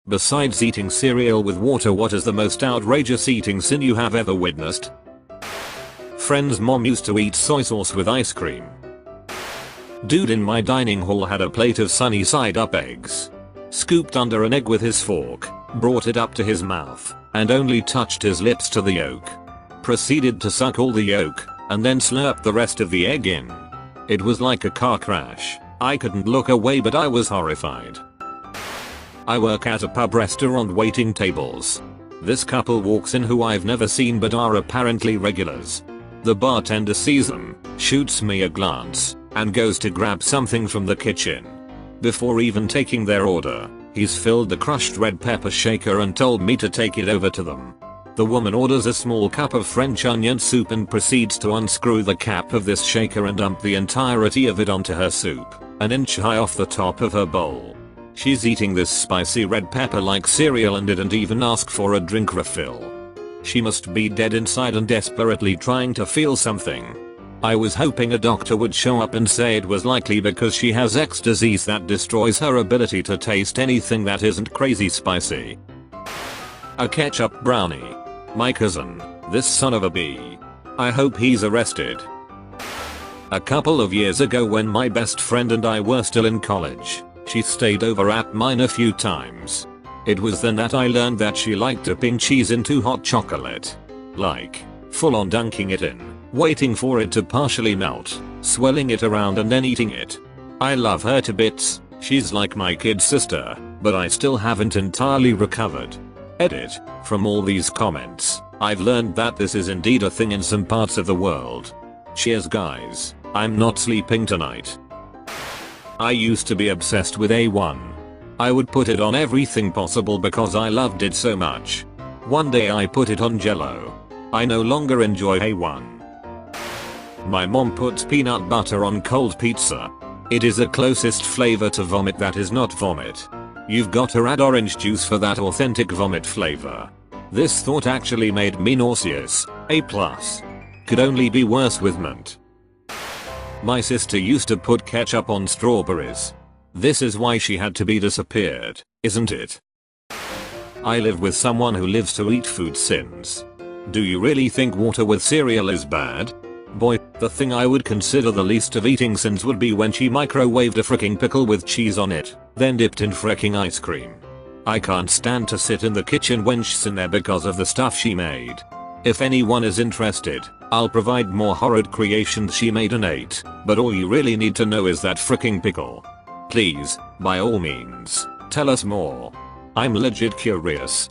Besides eating cereal with water, what is the most outrageous eating sin you have ever witnessed? Friend's mom used to eat soy sauce with ice cream. Dude in my dining hall had a plate of sunny side up eggs. Scooped under an egg with his fork, brought it up to his mouth, and only touched his lips to the yolk. Proceeded to suck all the yolk, and then slurped the rest of the egg in. It was like a car crash. I couldn't look away, but I was horrified. I work at a pub restaurant waiting tables. This couple walks in who I've never seen but are apparently regulars. The bartender sees them, shoots me a glance, and goes to grab something from the kitchen. Before even taking their order, he's filled the crushed red pepper shaker and told me to take it over to them. The woman orders a small cup of French onion soup and proceeds to unscrew the cap of this shaker and dump the entirety of it onto her soup, an inch high off the top of her bowl. She's eating this spicy red pepper like cereal and didn't even ask for a drink refill. She must be dead inside and desperately trying to feel something. I was hoping a doctor would show up and say it was likely because she has X disease that destroys her ability to taste anything that isn't crazy spicy. A ketchup brownie. My cousin, this son of a bee. I hope he's arrested. A couple of years ago when my best friend and I were still in college, she stayed over at mine a few times. It was then that I learned that she liked dipping cheese into hot chocolate. Like, full on dunking it in, waiting for it to partially melt, swirling it around and then eating it. I love her to bits, she's like my kid sister, but I still haven't entirely recovered. Edit, from all these comments, I've learned that this is indeed a thing in some parts of the world. Cheers guys, I'm not sleeping tonight. I used to be obsessed with A1. I would put it on everything possible because I loved it so much. One day I put it on Jello. I no longer enjoy A1. My mom puts peanut butter on cold pizza. It is the closest flavor to vomit that is not vomit. You've got to add orange juice for that authentic vomit flavor. This thought actually made me nauseous. A+. Could only be worse with mint. My sister used to put ketchup on strawberries. This is why she had to be disappeared, isn't it? I live with someone who lives to eat food sins. Do you really think water with cereal is bad? Boy, the thing I would consider the least of eating sins would be when she microwaved a fricking pickle with cheese on it, then dipped in fricking ice cream. I can't stand to sit in the kitchen when she's in there because of the stuff she made. If anyone is interested, I'll provide more horrid creations she made and ate, but all you really need to know is that fricking pickle. Please, by all means, tell us more. I'm legit curious.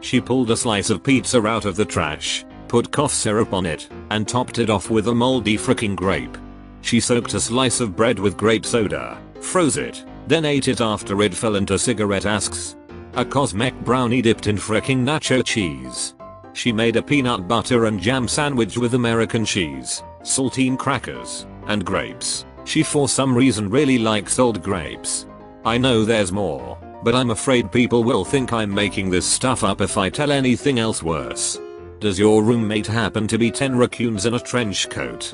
She pulled a slice of pizza out of the trash, put cough syrup on it, and topped it off with a moldy fricking grape. She soaked a slice of bread with grape soda, froze it, then ate it after it fell into cigarette asks. A cosmic brownie dipped in fricking nacho cheese. She made a peanut butter and jam sandwich with American cheese, saltine crackers, and grapes. She for some reason really likes old grapes. I know there's more, but I'm afraid people will think I'm making this stuff up if I tell anything else worse. Does your roommate happen to be 10 raccoons in a trench coat?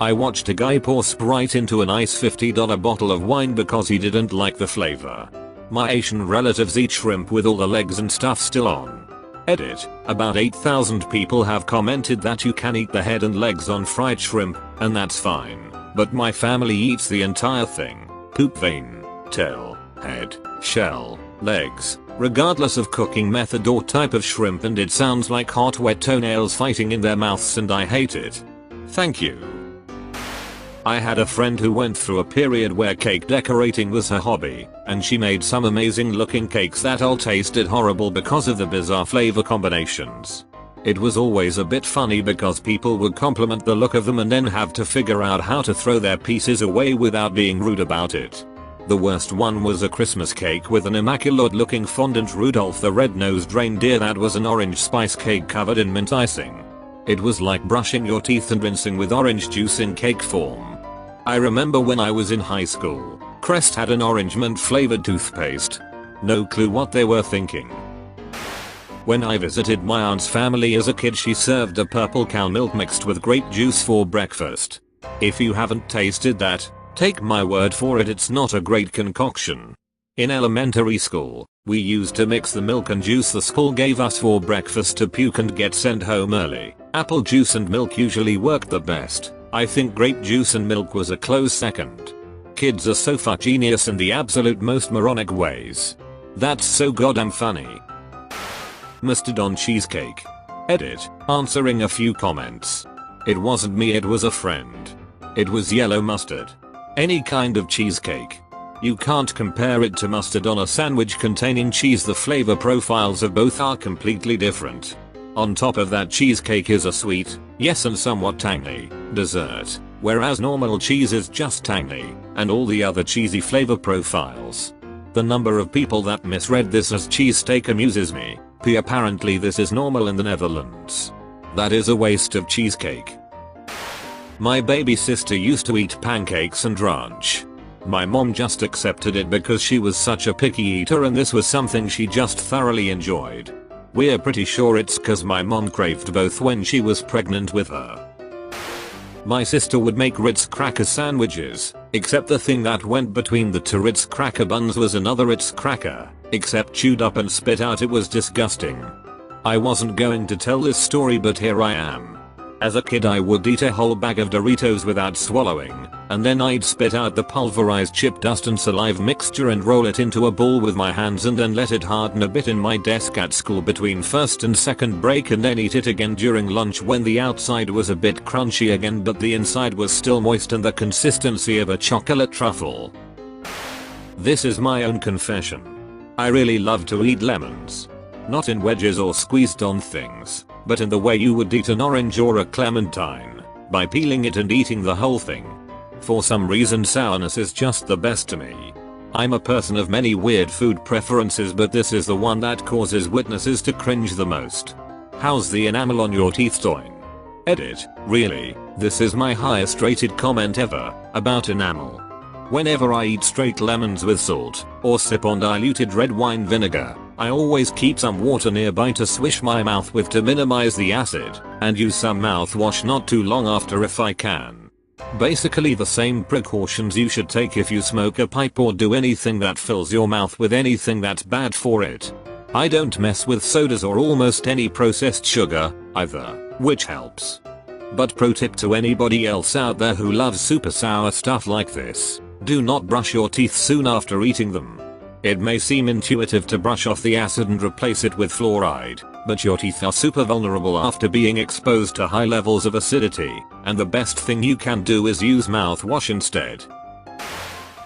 I watched a guy pour Sprite into a nice $50 bottle of wine because he didn't like the flavor. My Asian relatives eat shrimp with all the legs and stuff still on. Edit, about 8,000 people have commented that you can eat the head and legs on fried shrimp, and that's fine, but my family eats the entire thing. Poop vein, tail, head, shell, legs, regardless of cooking method or type of shrimp, and it sounds like hot wet toenails fighting in their mouths and I hate it. Thank you. I had a friend who went through a period where cake decorating was her hobby, and she made some amazing looking cakes that all tasted horrible because of the bizarre flavor combinations. It was always a bit funny because people would compliment the look of them and then have to figure out how to throw their pieces away without being rude about it. The worst one was a Christmas cake with an immaculate looking fondant Rudolph the red-nosed reindeer that was an orange spice cake covered in mint icing. It was like brushing your teeth and rinsing with orange juice in cake form. I remember when I was in high school, Crest had an orange mint flavored toothpaste. No clue what they were thinking. When I visited my aunt's family as a kid, she served a purple cow milk mixed with grape juice for breakfast. If you haven't tasted that, take my word for it, it's not a great concoction. In elementary school, We used to mix the milk and juice the school gave us for breakfast to puke and get sent home early. Apple juice and milk usually worked the best. I think grape juice and milk was a close second. Kids are so genius in the absolute most moronic ways. That's so goddamn funny. Mustard on cheesecake. Edit. Answering a few comments. It wasn't me, it was a friend. It was yellow mustard. Any kind of cheesecake. You can't compare it to mustard on a sandwich containing cheese. The flavor profiles of both are completely different. On top of that, cheesecake is a sweet, yes, and somewhat tangy, dessert, whereas normal cheese is just tangy, and all the other cheesy flavor profiles. The number of people that misread this as cheesesteak amuses me. Apparently this is normal in the Netherlands. That is a waste of cheesecake. My baby sister used to eat pancakes and ranch. My mom just accepted it because she was such a picky eater and this was something she just thoroughly enjoyed. We're pretty sure it's cause my mom craved both when she was pregnant with her. My sister would make Ritz cracker sandwiches, except the thing that went between the two Ritz cracker buns was another Ritz cracker, except chewed up and spit out. It was disgusting. I wasn't going to tell this story, but here I am. As a kid I would eat a whole bag of Doritos without swallowing, and then I'd spit out the pulverized chip dust and saliva mixture and roll it into a ball with my hands and then let it harden a bit in my desk at school between first and second break, and then eat it again during lunch when the outside was a bit crunchy again but the inside was still moist and the consistency of a chocolate truffle. This is my own confession. I really love to eat lemons. Not in wedges or squeezed on things, but in the way you would eat an orange or a clementine, by peeling it and eating the whole thing. For some reason sourness is just the best to me. I'm a person of many weird food preferences, but this is the one that causes witnesses to cringe the most. How's the enamel on your teeth doing? Edit. Really, this is my highest rated comment ever, about enamel. Whenever I eat straight lemons with salt, or sip on diluted red wine vinegar, I always keep some water nearby to swish my mouth with to minimize the acid, and use some mouthwash not too long after if I can. Basically the same precautions you should take if you smoke a pipe or do anything that fills your mouth with anything that's bad for it. I don't mess with sodas or almost any processed sugar, either, which helps. But pro tip to anybody else out there who loves super sour stuff like this, do not brush your teeth soon after eating them. It may seem intuitive to brush off the acid and replace it with fluoride, but your teeth are super vulnerable after being exposed to high levels of acidity, and the best thing you can do is use mouthwash instead.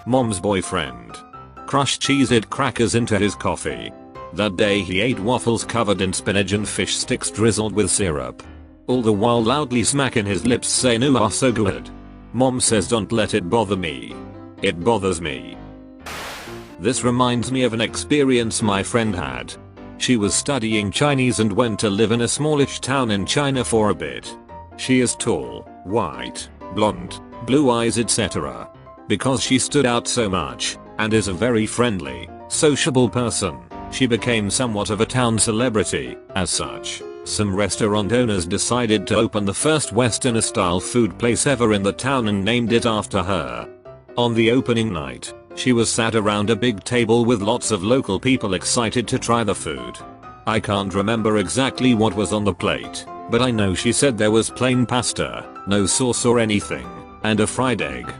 Mom's boyfriend crushed Cheez-It crackers into his coffee. That day he ate waffles covered in spinach and fish sticks drizzled with syrup. All the while loudly smacking his lips saying, "Ooh, are so good." Mom says, "Don't let it bother me. It bothers me." This reminds me of an experience my friend had. She was studying Chinese and went to live in a smallish town in China for a bit. She is tall, white, blonde, blue eyes, etc. Because she stood out so much, and is a very friendly, sociable person, she became somewhat of a town celebrity. As such, some restaurant owners decided to open the first Westerner-style food place ever in the town and named it after her. On the opening night, she was sat around a big table with lots of local people excited to try the food. I can't remember exactly what was on the plate, but I know she said there was plain pasta, no sauce or anything, and a fried egg.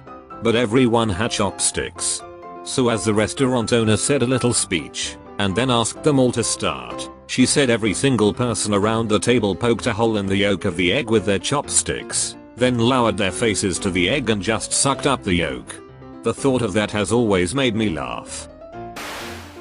But everyone had chopsticks. So as the restaurant owner said a little speech, and then asked them all to start, she said every single person around the table poked a hole in the yolk of the egg with their chopsticks, then lowered their faces to the egg and just sucked up the yolk. The thought of that has always made me laugh.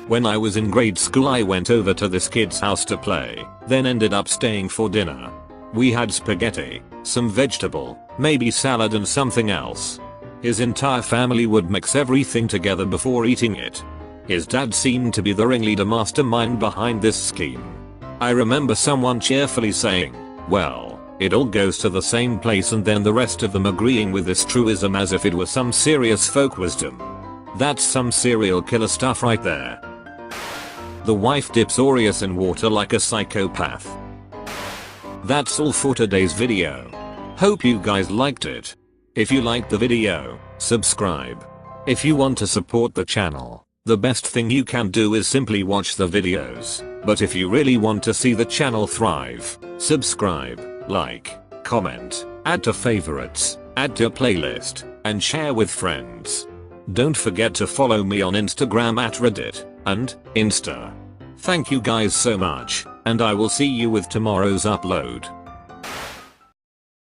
When I was in grade school I went over to this kid's house to play, then ended up staying for dinner. We had spaghetti, some vegetable, maybe salad and something else. His entire family would mix everything together before eating it. His dad seemed to be the ringleader mastermind behind this scheme. I remember someone cheerfully saying, "Well, it all goes to the same place," and then the rest of them agreeing with this truism as if it was some serious folk wisdom. That's some serial killer stuff right there. The wife dips Oreos in water like a psychopath. That's all for today's video. Hope you guys liked it. If you liked the video, subscribe. If you want to support the channel, The best thing you can do is simply watch the videos, but if you really want to see the channel thrive, subscribe, like, comment, add to favorites, add to playlist, and share with friends. Don't forget to follow me on Instagram at Reddit and Insta. Thank you guys so much, and I will see you with tomorrow's upload.